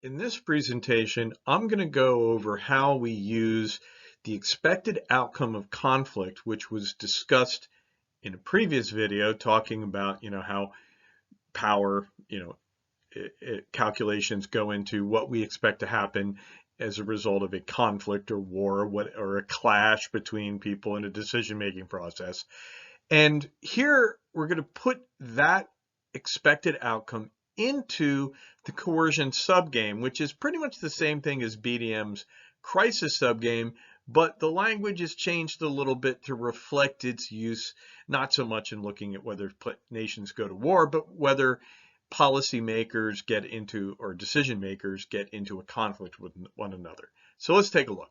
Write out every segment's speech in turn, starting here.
In this presentation, I'm going to go over how we use the expected outcome of conflict, which was discussed in a previous video talking about, how power, calculations go into what we expect to happen as a result of a conflict or war or a clash between people in a decision-making process. And here we're going to put that expected outcome into the coercion subgame, which is pretty much the same thing as BdM's crisis subgame, but the language is changed a little bit to reflect its use, not so much in looking at whether nations go to war, but whether policymakers get into, or decision makers get into a conflict with one another. So let's take a look.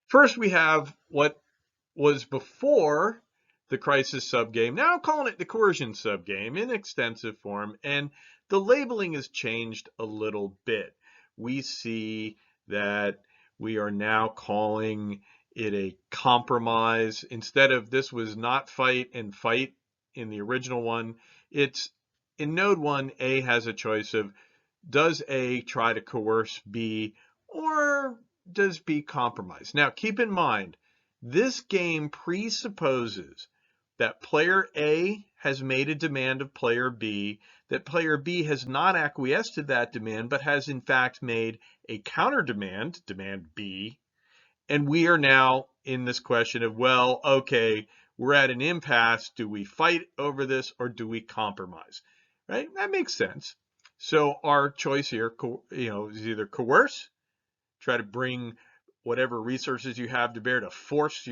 First, we have what was before the crisis subgame. Now I'm calling it the coercion subgame in extensive form, and the labeling has changed a little bit. We see that we are now calling it a compromise. Instead of this was not fight and fight in the original one, it's in node 1, A has a choice of does A try to coerce B or does B compromise? Now keep in mind, this game presupposes that player A has made a demand of player B, that player B has not acquiesced to that demand, but has in fact made a counter demand, demand B, and we are now in this question of, well, okay, we're at an impasse. Do we fight over this or do we compromise? Right? That makes sense. So our choice here, is either coerce, try to bring whatever resources you have to bear to force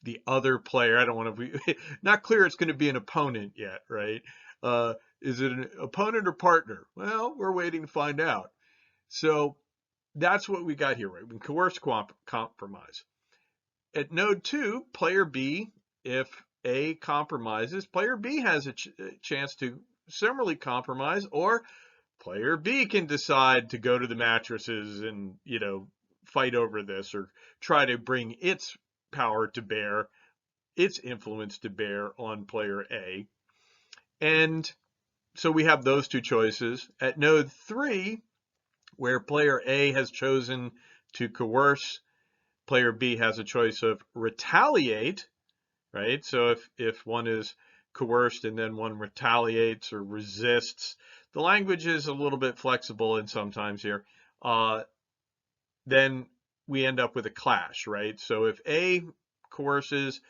the other player. I don't want to be not clear it's going to be an opponent yet, right? Is it an opponent or partner? Well, we're waiting to find out. So that's what we got here, right? We can coerce, compromise. At node 2, player B, if A compromises, player B has a chance to similarly compromise, or player B can decide to go to the mattresses and, fight over this, or try to bring its power to bear, its influence to bear on player A. And so we have those two choices. At node 3, where player A has chosen to coerce, player B has a choice of retaliate, right? So if one is coerced and then one retaliates or resists, the language is a little bit flexible and sometimes here, then we end up with a clash, right? So if A coerces,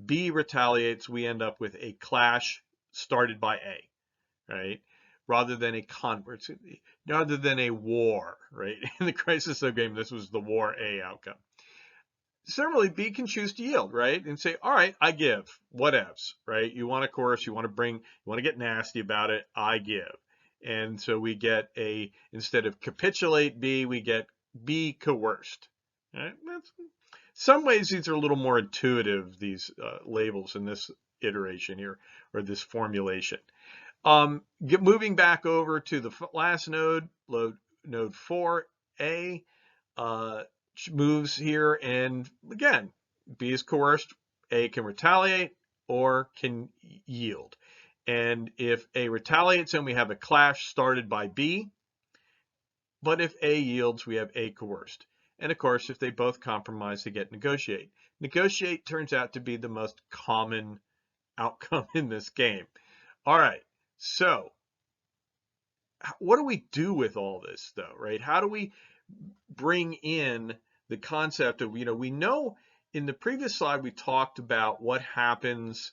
B retaliates, we end up with a clash started by A, right? Rather than a war, right? In the crisis subgame, this was the war A outcome. Similarly, B can choose to yield, right? And say, all right, I give, whatevs, right? You want to coerce, you want to get nasty about it, I give. And so we get instead of capitulate B, we get B coerced. Right? Some ways these are a little more intuitive, these labels in this iteration here, or this formulation. Moving back over to the last node, node 4A, moves here, and again, B is coerced, A can retaliate or can yield. And if A retaliates, then we have a clash started by B. But if A yields, we have A coerced. And of course, if they both compromise, they get negotiate. Negotiate turns out to be the most common outcome in this game. All right, so what do we do with all this, though, right? How do we bring in the concept of, we know in the previous slide we talked about what happens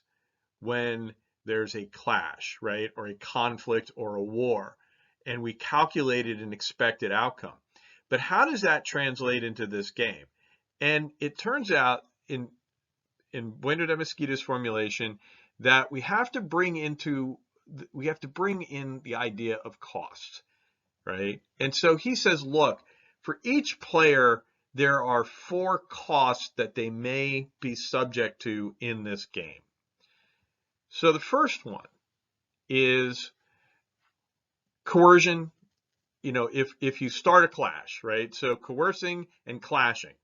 when there's a clash, right, or a conflict or a war, and we calculated an expected outcome. But how does that translate into this game? And it turns out in Bueno de Mesquita's formulation that we have to bring in the idea of cost, right? And so he says, look, for each player, there are 4 costs that they may be subject to in this game. So the first one is coercion. If you start a clash, right? So coercing and clashing,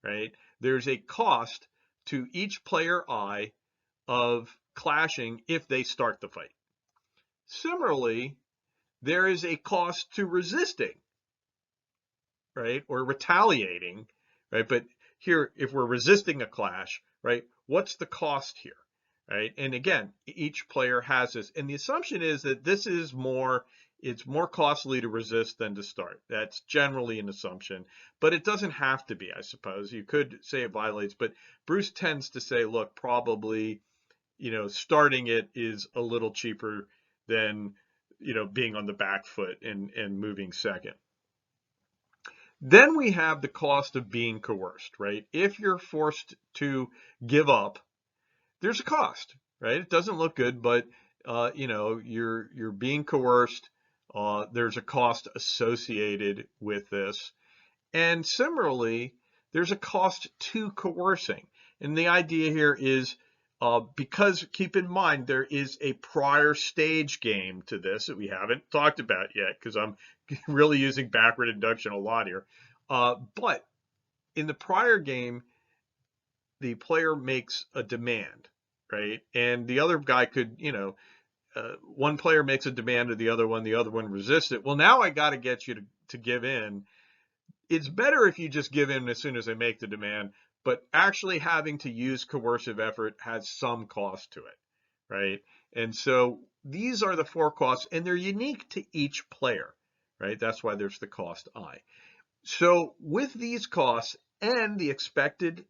right? There's a cost to each player I of clashing if they start the fight. Similarly, there is a cost to resisting, right? Or retaliating, right? But here, if we're resisting a clash, right? What's the cost here, right? And again, each player has this. And the assumption is that this is it's more costly to resist than to start. That's generally an assumption, but it doesn't have to be, I suppose. You could say it violates, but Bruce tends to say, look, probably, starting it is a little cheaper than, being on the back foot and moving second. Then we have the cost of being coerced, right? If you're forced to give up, there's a cost, right? It doesn't look good, but you're being coerced. There's a cost associated with this. And similarly, there's a cost to coercing. And the idea here is because keep in mind, there is a prior stage game to this that we haven't talked about yet because I'm really using backward induction a lot here. But in the prior game, the player makes a demand, right? And the other guy could, one player makes a demand to the other one resists it. Well, now I got to get you to give in. It's better if you just give in as soon as I make the demand, but actually having to use coercive effort has some cost to it, right? And so these are the 4 costs, and they're unique to each player, right? That's why there's the cost I. So with these costs and the expected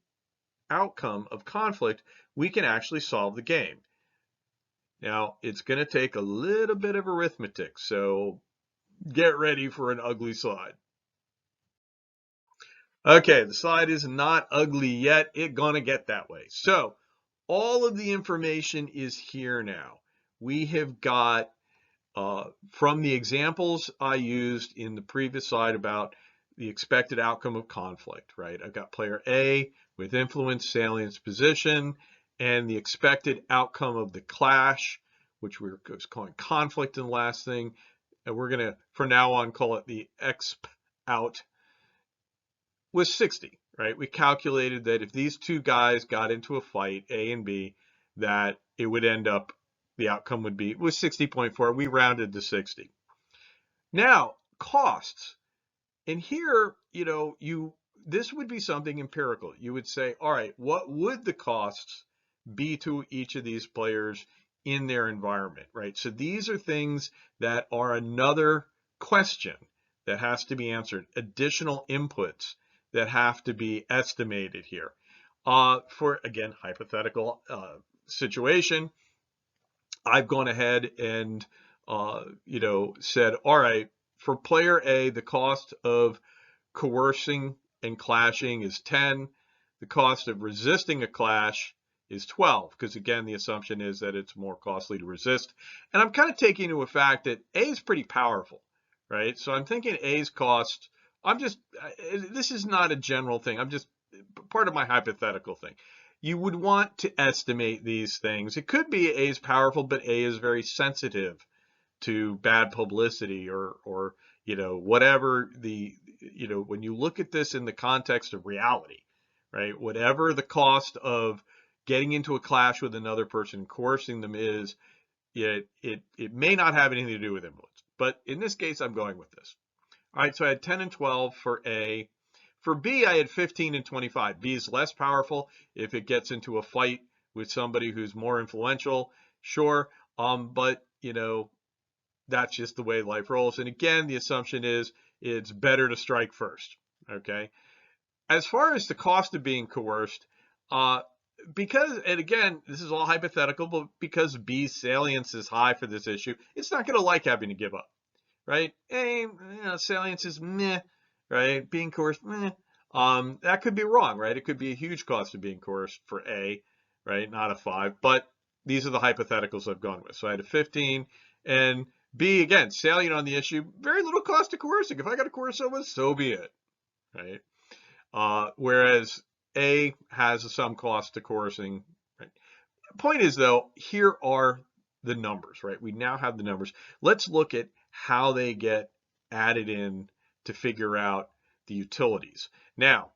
outcome of conflict, we can actually solve the game. Now, it's going to take a little bit of arithmetic, so get ready for an ugly slide. Okay, the slide is not ugly yet. It's gonna get that way. So all of the information is here now. We have got, from the examples I used in the previous slide about the expected outcome of conflict, right? I've got player A with influence, salience, position, and the expected outcome of the clash, which we're calling conflict in the last thing. And we're gonna, from now on, call it the exp out, was 60, right? We calculated that if these two guys got into a fight, A and B, that it would end up, the outcome would be, was 60.4. We rounded to 60. Now, costs. And here, this would be something empirical. You would say, all right, what would the costs be to each of these players in their environment, right? So these are things that are another question that has to be answered, additional inputs that have to be estimated here. For, again, hypothetical situation, I've gone ahead and, said, all right, for player A, the cost of coercing and clashing is 10. The cost of resisting a clash is 12, because again, the assumption is that it's more costly to resist. And I'm kind of taking into effect that A is pretty powerful, right? So I'm thinking A's cost, this is not a general thing. I'm just part of my hypothetical thing. You would want to estimate these things. It could be A is powerful, but A is very sensitive to bad publicity or whatever when you look at this in the context of reality, right? Whatever the cost of getting into a clash with another person, coercing them is, it may not have anything to do with influence. But in this case, I'm going with this. All right, so I had 10 and 12 for A. For B, I had 15 and 25. B is less powerful if it gets into a fight with somebody who's more influential, sure. But, that's just the way life rolls. And again, the assumption is it's better to strike first, okay? As far as the cost of being coerced, because, and again, this is all hypothetical, but because B's salience is high for this issue, it's not going to like having to give up. Right? A, salience is meh, right? Being coerced, meh. That could be wrong, right? It could be a huge cost of being coerced for A, right? Not a 5, but these are the hypotheticals I've gone with. So I had a 15, and B, again, salient on the issue, very little cost to coercing. If I got to coerce someone, so be it, right? Whereas A has some cost to coercing, right? Point is, though, here are the numbers, right? We now have the numbers. Let's look at how they get added in to figure out the utilities. Now,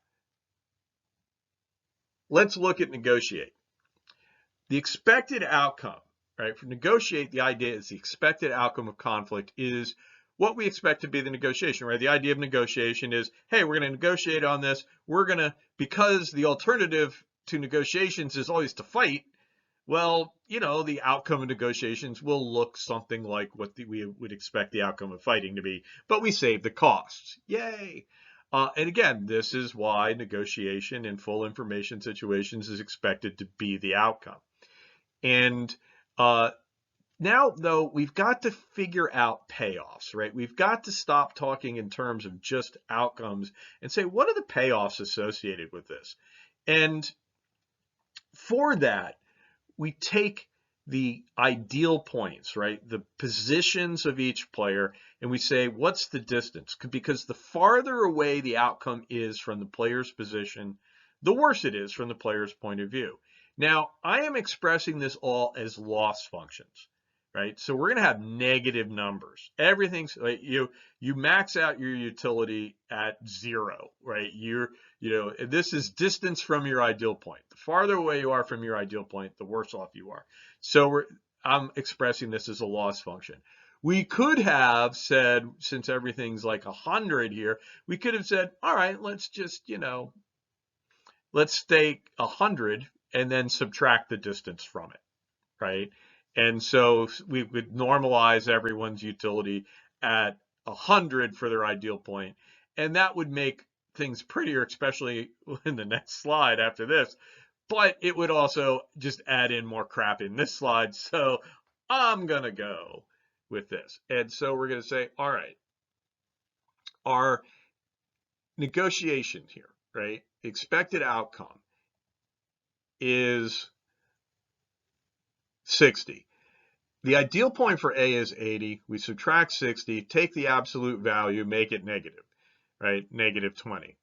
let's look at negotiate. The expected outcome, right? For negotiate, the idea is the expected outcome of conflict is what we expect to be the negotiation, right? The idea of negotiation is, hey, we're going to negotiate on this. We're going to, because the alternative to negotiations is always to fight, well, the outcome of negotiations will look something like what we would expect the outcome of fighting to be, but we save the costs. Yay! And again, this is why negotiation in full information situations is expected to be the outcome. And now, though, we've got to figure out payoffs, right? We've got to stop talking in terms of just outcomes and say, what are the payoffs associated with this? And for that, we take the ideal points, right? The positions of each player, and we say, what's the distance? Because the farther away the outcome is from the player's position, the worse it is from the player's point of view. Now, I am expressing this all as loss functions, right? So we're going to have negative numbers. Everything's like you max out your utility at 0, right? This is distance from your ideal point. The farther away you are from your ideal point, the worse off you are. So I'm expressing this as a loss function. We could have said, since everything's like 100 here, we could have said, all right, let's just, let's take 100 and then subtract the distance from it, right? And so we would normalize everyone's utility at 100 for their ideal point. And that would make things prettier, especially in the next slide after this. But it would also just add in more crap in this slide. So I'm going to go with this. And so we're going to say, all right, our negotiation here, right? Expected outcome is 60. The ideal point for A is 80. We subtract 60, take the absolute value, make it negative, right? Negative 20.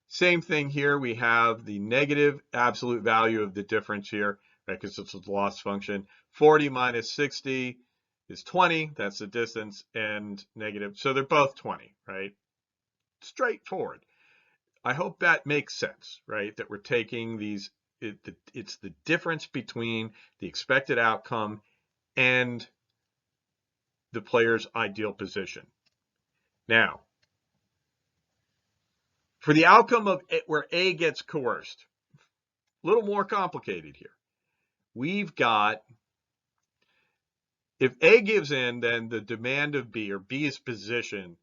Same thing here. We have the negative absolute value of the difference here, right? Because it's a loss function. 40 minus 60 is 20. That's the distance, and negative. So they're both 20, right? Straightforward. I hope that makes sense, right? That we're taking these, it's the difference between the expected outcome and the player's ideal position. Now, for the outcome of where A gets coerced, a little more complicated here. We've got, if A gives in, then the demand of B, or B's position,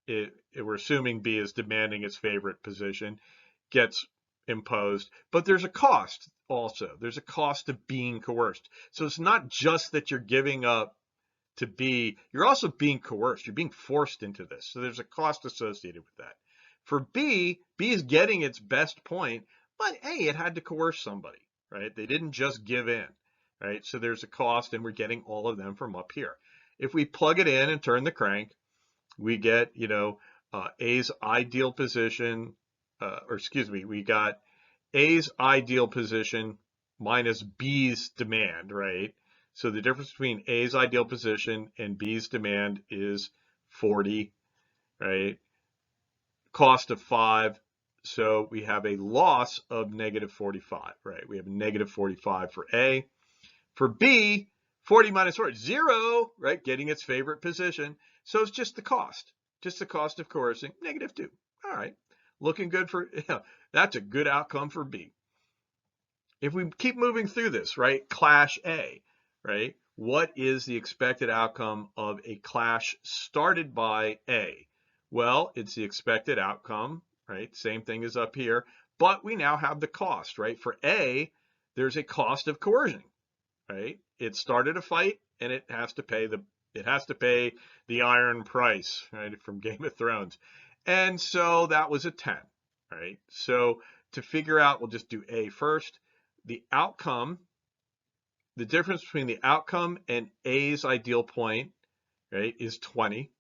we're assuming B is demanding its favorite position, gets imposed. But there's a cost also. There's a cost of being coerced. So it's not just that you're giving up to B, you're also being coerced. You're being forced into this. So there's a cost associated with that. For B, B is getting its best point, but hey, it had to coerce somebody, right? They didn't just give in, right? So there's a cost, and we're getting all of them from up here. If we plug it in and turn the crank, we get, A's ideal position, we got A's ideal position minus B's demand, right? So the difference between A's ideal position and B's demand is 40, right? Cost of 5. So we have a loss of negative 45, right? We have a negative 45 for A. For B, 40 minus 40, 0, right? Getting its favorite position. So it's just the cost of coercing, negative 2. All right. Looking good for, that's a good outcome for B. If we keep moving through this, right? Clash A, right? What is the expected outcome of a clash started by A? Well, it's the expected outcome, right? Same thing as up here, but we now have the cost, right? For A, there's a cost of coercion, right? It started a fight, and it has to pay the iron price, right? From Game of Thrones. And so that was a 10, right? So to figure out, we'll just do A first. The outcome, the difference between the outcome and A's ideal point, right, is 20.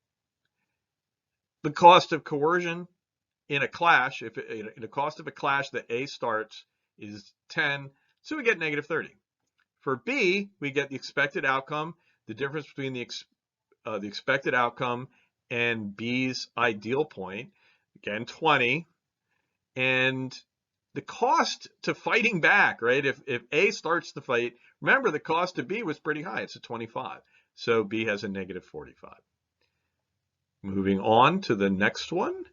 The cost of coercion in a clash, in the cost of a clash that A starts, is 10. So we get negative 30. For B, we get the expected outcome, the difference between the expected outcome and B's ideal point, again, 20. And the cost to fighting back, right? If A starts the fight, Remember, the cost of B was pretty high. It's a 25. So B has a negative 45. Moving on to the next one.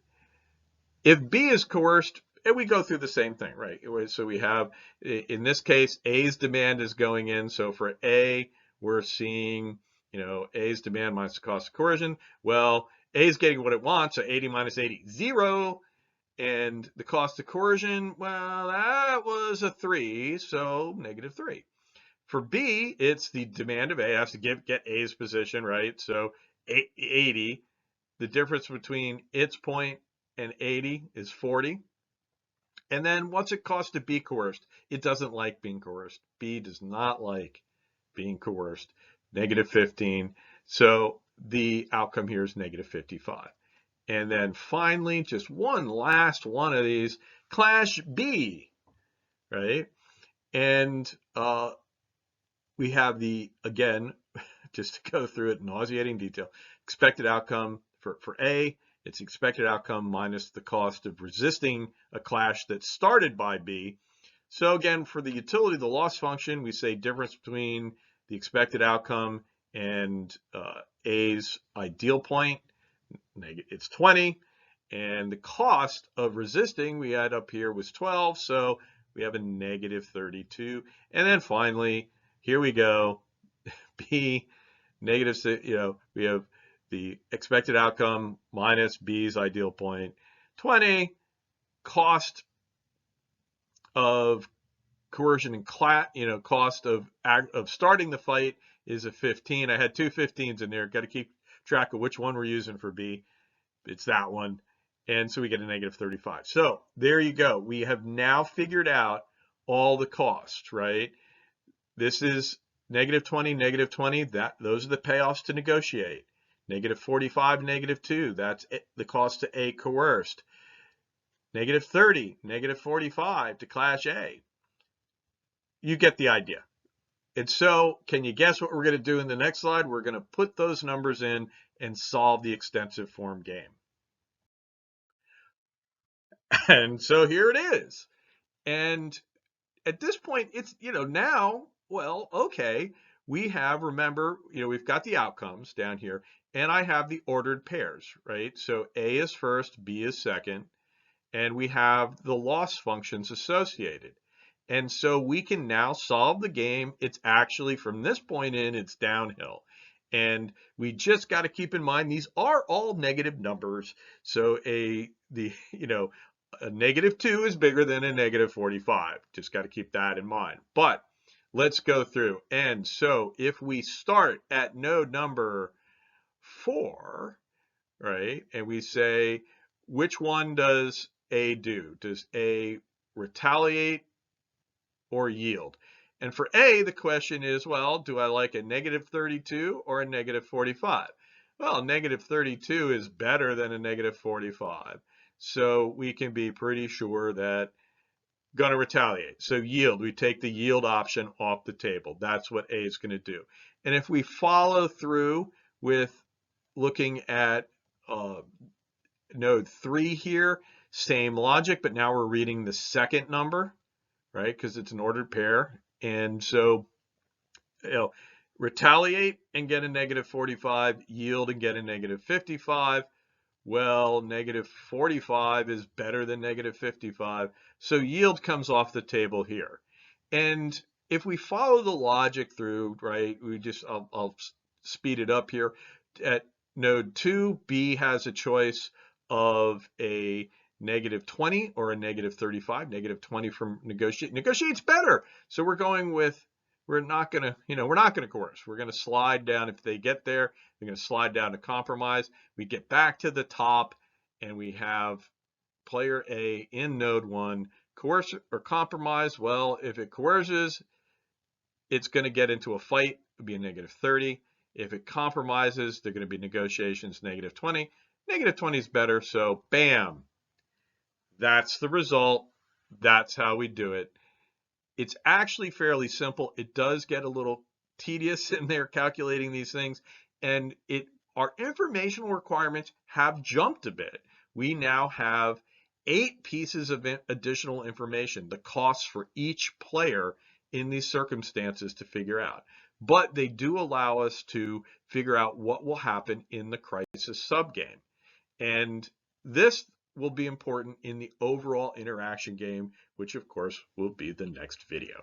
If B is coerced, and we go through the same thing, right? So we have, in this case, A's demand is going in. So for A, we're seeing, A's demand minus the cost of coercion. Well, A's getting what it wants, so 80 minus 80, 0. And the cost of coercion, well, that was a 3, so negative 3. For B, it's the demand of A. It has to get A's position, right? So 80. The difference between its point and 80 is 40. And then what's it cost to be coerced? It doesn't like being coerced. B does not like being coerced. Negative 15. So the outcome here is negative 55. And then finally, just one last one of these, clash B, right? And we have again, just to go through it in nauseating detail, expected outcome for A, it's expected outcome minus the cost of resisting a clash that started by B. So again, for the utility of the loss function, we say difference between the expected outcome and A's ideal point. It's 20. And the cost of resisting we had up here was 12. So we have a negative 32. And then finally, here we go. B, negative, we have the expected outcome minus B's ideal point, 20. Cost of coercion and cost of starting the fight is a 15. I had two 15s in there. Got to keep track of which one we're using for B. It's that one. And so we get a negative 35. So there you go. We have now figured out all the costs, right? This is negative 20, negative 20. Those are the payoffs to negotiate. Negative 45, negative 2. That's the cost to A coerced. Negative 30, negative 45 to clash A. You get the idea. And so, can you guess what we're going to do in the next slide? We're going to put those numbers in and solve the extensive form game. And so here it is. And at this point, it's, now, well, okay, we have, remember, we've got the outcomes down here, and I have the ordered pairs, right? So A is first, B is second, and we have the loss functions associated. And so we can now solve the game. It's actually, from this point in, it's downhill. And we just got to keep in mind, these are all negative numbers. So a negative 2 is bigger than a negative 45. Just got to keep that in mind. But let's go through. And so if we start at node number 4, right, and we say, which one does A do? Does A retaliate or yield? And for A, the question is, well, do I like a negative 32 or a negative 45? Well, negative 32 is better than a negative 45. So we can be pretty sure that going to retaliate. So yield, we take the yield option off the table. That's what A is going to do. And if we follow through with looking at node 3 here, same logic, but now we're reading the second number, right? Because it's an ordered pair. And so, retaliate and get a negative 45, yield and get a negative 55. Well, negative 45 is better than negative 55. So yield comes off the table here. And if we follow the logic through, right, I'll speed it up here. At node 2, B has a choice of a negative 20 or a negative 35. Negative 20 from negotiate. Negotiate's better. So we're going with, we're not going to coerce. We're going to slide down. If they get there, we're going to slide down to compromise. We get back to the top and we have player A in node 1, coerce or compromise. Well, if it coerces, it's going to get into a fight. It'll be a negative 30. If it compromises, they're going to be negotiations, negative 20. Negative 20 is better. So bam, that's the result. That's how we do it. It's actually fairly simple. It does get a little tedious in there calculating these things, and our informational requirements have jumped a bit. We now have 8 pieces of additional information. The costs for each player in these circumstances to figure out. But they do allow us to figure out what will happen in the crisis subgame. And this will be important in the overall interaction game, which of course will be the next video.